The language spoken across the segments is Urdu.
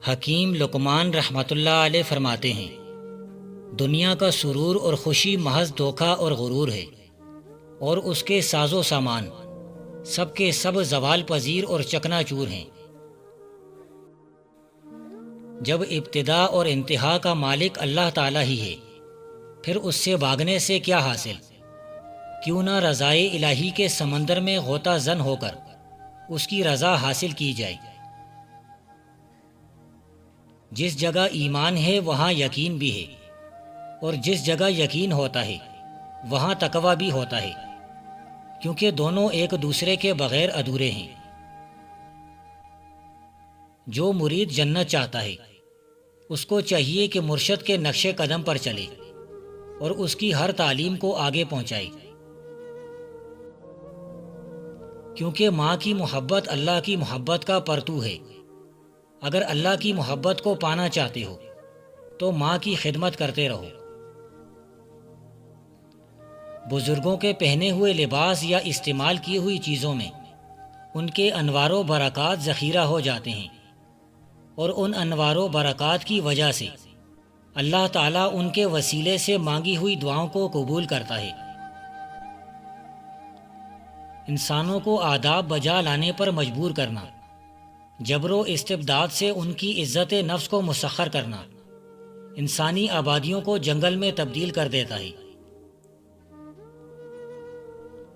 حکیم لقمان رحمۃ اللہ علیہ فرماتے ہیں، دنیا کا سرور اور خوشی محض دھوکہ اور غرور ہے، اور اس کے ساز و سامان سب کے سب زوال پذیر اور چکنا چور ہیں۔ جب ابتدا اور انتہا کا مالک اللہ تعالیٰ ہی ہے، پھر اس سے بھاگنے سے کیا حاصل؟ کیوں نہ رضائے الہی کے سمندر میں غوطہ زن ہو کر اس کی رضا حاصل کی جائے۔ جس جگہ ایمان ہے وہاں یقین بھی ہے، اور جس جگہ یقین ہوتا ہے وہاں تقویٰ بھی ہوتا ہے، کیونکہ دونوں ایک دوسرے کے بغیر ادھورے ہیں۔ جو مرید جنت چاہتا ہے اس کو چاہیے کہ مرشد کے نقش قدم پر چلے اور اس کی ہر تعلیم کو آگے پہنچائے، کیونکہ ماں کی محبت اللہ کی محبت کا پرتو ہے۔ اگر اللہ کی محبت کو پانا چاہتے ہو تو ماں کی خدمت کرتے رہو۔ بزرگوں کے پہنے ہوئے لباس یا استعمال کی ہوئی چیزوں میں ان کے انوار و برکات ذخیرہ ہو جاتے ہیں، اور ان انوار و برکات کی وجہ سے اللہ تعالیٰ ان کے وسیلے سے مانگی ہوئی دعاؤں کو قبول کرتا ہے۔ انسانوں کو آداب بجا لانے پر مجبور کرنا، جبر و استبداد سے ان کی عزت نفس کو مسخر کرنا، انسانی آبادیوں کو جنگل میں تبدیل کر دیتا ہے۔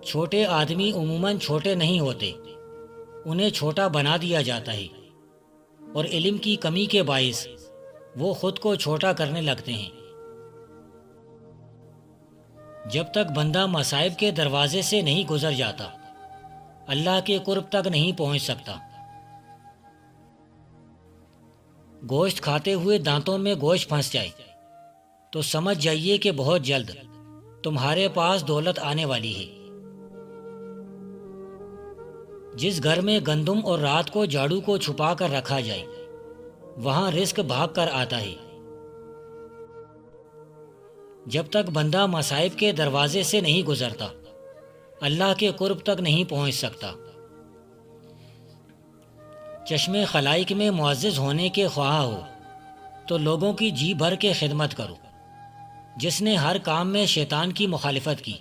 چھوٹے آدمی عموماً چھوٹے نہیں ہوتے، انہیں چھوٹا بنا دیا جاتا ہے، اور علم کی کمی کے باعث وہ خود کو چھوٹا کرنے لگتے ہیں۔ جب تک بندہ مصائب کے دروازے سے نہیں گزر جاتا، اللہ کے قرب تک نہیں پہنچ سکتا۔ گوشت کھاتے ہوئے دانتوں میں گوشت پھنس جائے تو سمجھ جائیے کہ بہت جلد تمہارے پاس دولت آنے والی ہے۔ جس گھر میں گندم اور رات کو جھاڑو کو چھپا کر رکھا جائے وہاں رزق بھاگ کر آتا ہے۔ جب تک بندہ مصائب کے دروازے سے نہیں گزرتا، اللہ کے قرب تک نہیں پہنچ سکتا۔ چشم خلائق میں معزز ہونے کے خواہاں ہو تو لوگوں کی جی بھر کے خدمت کرو۔ جس نے ہر کام میں شیطان کی مخالفت کی،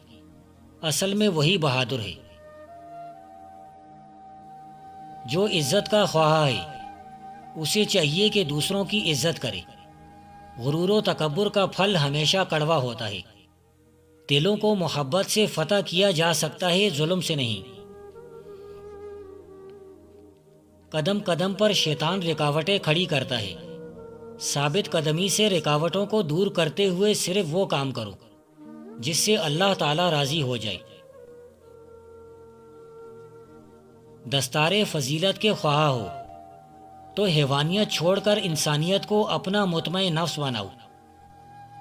اصل میں وہی بہادر ہے۔ جو عزت کا خواہاں ہے اسے چاہیے کہ دوسروں کی عزت کرے۔ غرور و تکبر کا پھل ہمیشہ کڑوا ہوتا ہے۔ دلوں کو محبت سے فتح کیا جا سکتا ہے، ظلم سے نہیں۔ قدم قدم پر شیطان رکاوٹیں کھڑی کرتا ہے۔ ثابت قدمی سے رکاوٹوں کو دور کرتے ہوئے صرف وہ کام کرو جس سے اللہ تعالی راضی ہو جائے۔ دستار فضیلت کے خواہاں ہو تو حیوانیت چھوڑ کر انسانیت کو اپنا مطمئن نفس بناؤ۔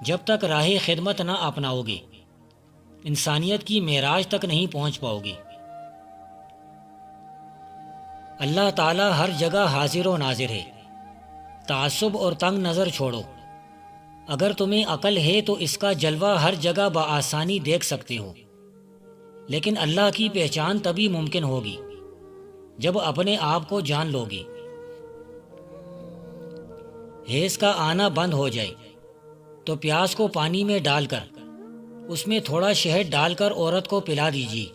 جب تک راہ خدمت نہ اپناؤ گے انسانیت کی معراج تک نہیں پہنچ پاؤ گے۔ اللہ تعالیٰ ہر جگہ حاضر و ناظر ہے۔ تعصب اور تنگ نظر چھوڑو۔ اگر تمہیں عقل ہے تو اس کا جلوہ ہر جگہ بآسانی دیکھ سکتے ہو، لیکن اللہ کی پہچان تبھی ممکن ہوگی جب اپنے آپ کو جان لو گے۔ حیض کا آنا بند ہو جائے تو پیاز کو پانی میں ڈال کر اس میں تھوڑا شہد ڈال کر عورت کو پلا دیجیے۔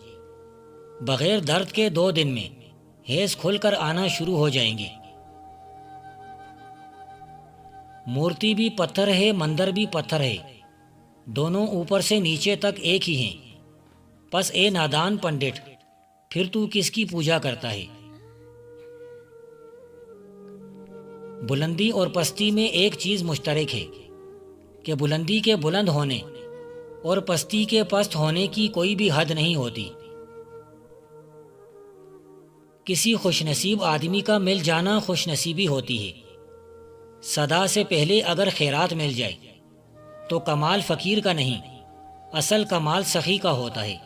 بغیر درد کے 2 دن میں حیض کھل کر آنا شروع ہو جائیں گے۔ مورتی بھی پتھر ہے، مندر بھی پتھر ہے، دونوں اوپر سے نیچے تک ایک ہی ہیں۔ پس اے نادان پنڈت، پھر تو کس کی پوجا کرتا ہے؟ بلندی اور پستی میں ایک چیز مشترک ہے کہ بلندی کے بلند ہونے اور پستی کے پست ہونے کی کوئی بھی حد نہیں ہوتی۔ کسی خوش نصیب آدمی کا مل جانا خوش نصیبی ہوتی ہے۔ صدا سے پہلے اگر خیرات مل جائے تو کمال فقیر کا نہیں، اصل کمال سخی کا ہوتا ہے۔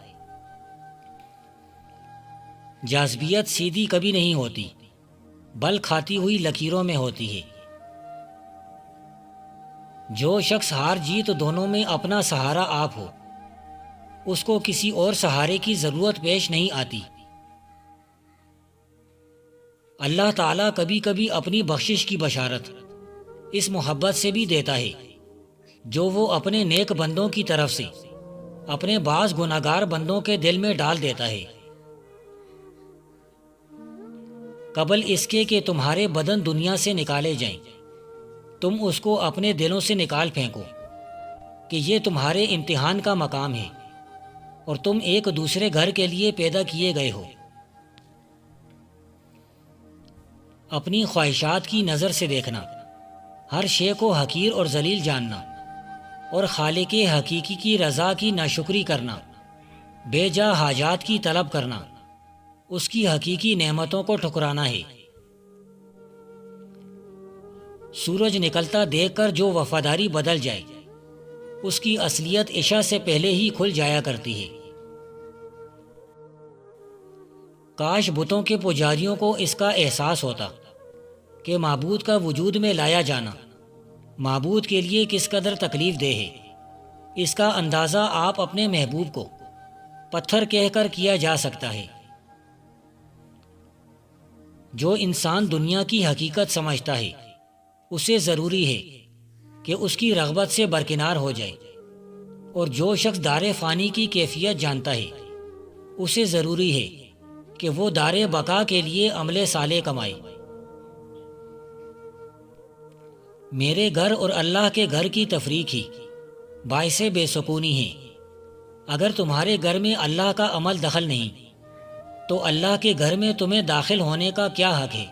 جاذبیت سیدھی کبھی نہیں ہوتی، بل کھاتی ہوئی لکیروں میں ہوتی ہے۔ جو شخص ہار جیت دونوں میں اپنا سہارا آپ ہو، اس کو کسی اور سہارے کی ضرورت پیش نہیں آتی۔ اللہ تعالیٰ کبھی کبھی اپنی بخشش کی بشارت اس محبت سے بھی دیتا ہے جو وہ اپنے نیک بندوں کی طرف سے اپنے بعض گناہگار بندوں کے دل میں ڈال دیتا ہے، قبل اس کے کہ تمہارے بدن دنیا سے نکالے جائیں تم اس کو اپنے دلوں سے نکال پھینکو کہ یہ تمہارے امتحان کا مقام ہے اور تم ایک دوسرے گھر کے لیے پیدا کیے گئے ہو۔ اپنی خواہشات کی نظر سے دیکھنا، ہر شے کو حقیر اور ذلیل جاننا اور خالق حقیقی کی رضا کی ناشکری کرنا، بے جا حاجات کی طلب کرنا، اس کی حقیقی نعمتوں کو ٹھکرانا ہے۔ سورج نکلتا دیکھ کر جو وفاداری بدل جائے اس کی اصلیت عشاء سے پہلے ہی کھل جایا کرتی ہے۔ کاش بتوں کے پجاریوں کو اس کا احساس ہوتا کہ معبود کا وجود میں لایا جانا معبود کے لیے کس قدر تکلیف دہ ہے۔ اس کا اندازہ آپ اپنے محبوب کو پتھر کہہ کر کیا جا سکتا ہے۔ جو انسان دنیا کی حقیقت سمجھتا ہے اسے ضروری ہے کہ اس کی رغبت سے برکنار ہو جائے، اور جو شخص دار فانی کی کیفیت جانتا ہے اسے ضروری ہے کہ وہ دار بقا کے لیے عمل صالح کمائے۔ میرے گھر اور اللہ کے گھر کی تفریق ہی باعث بے سکونی ہے۔ اگر تمہارے گھر میں اللہ کا عمل دخل نہیں تو اللہ کے گھر میں تمہیں داخل ہونے کا کیا حق ہے؟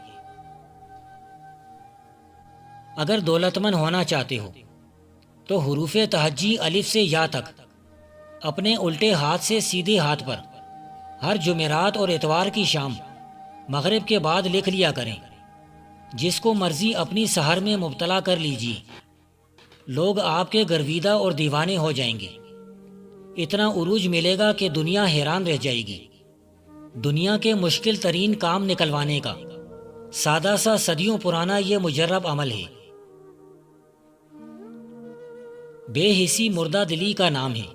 اگر دولت مند ہونا چاہتے ہو تو حروف تہجی الف سے یا تک اپنے الٹے ہاتھ سے سیدھے ہاتھ پر ہر جمعرات اور اتوار کی شام مغرب کے بعد لکھ لیا کریں۔ جس کو مرضی اپنی سحر میں مبتلا کر لیجیے، لوگ آپ کے گرویدہ اور دیوانے ہو جائیں گے۔ اتنا عروج ملے گا کہ دنیا حیران رہ جائے گی۔ دنیا کے مشکل ترین کام نکلوانے کا سادہ سا صدیوں پرانا یہ مجرب عمل ہے۔ بے حسی مردہ دلی کا نام ہے۔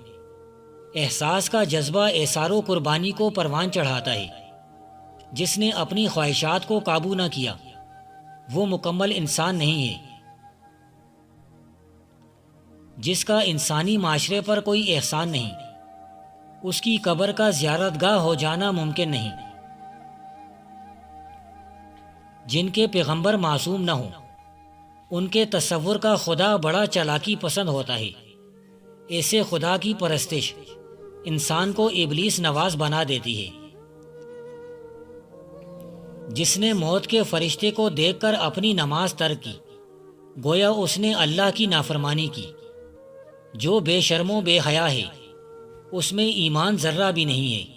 احساس کا جذبہ احسار و قربانی کو پروان چڑھاتا ہے۔ جس نے اپنی خواہشات کو قابو نہ کیا وہ مکمل انسان نہیں ہے۔ جس کا انسانی معاشرے پر کوئی احسان نہیں اس کی قبر کا زیارت گاہ ہو جانا ممکن نہیں۔ جن کے پیغمبر معصوم نہ ہوں ان کے تصور کا خدا بڑا چالاکی پسند ہوتا ہے۔ ایسے خدا کی پرستش انسان کو ابلیس نواز بنا دیتی ہے۔ جس نے موت کے فرشتے کو دیکھ کر اپنی نماز ترک کی گویا اس نے اللہ کی نافرمانی کی۔ جو بے شرم و بے حیا ہے اس میں ایمان ذرہ بھی نہیں ہے۔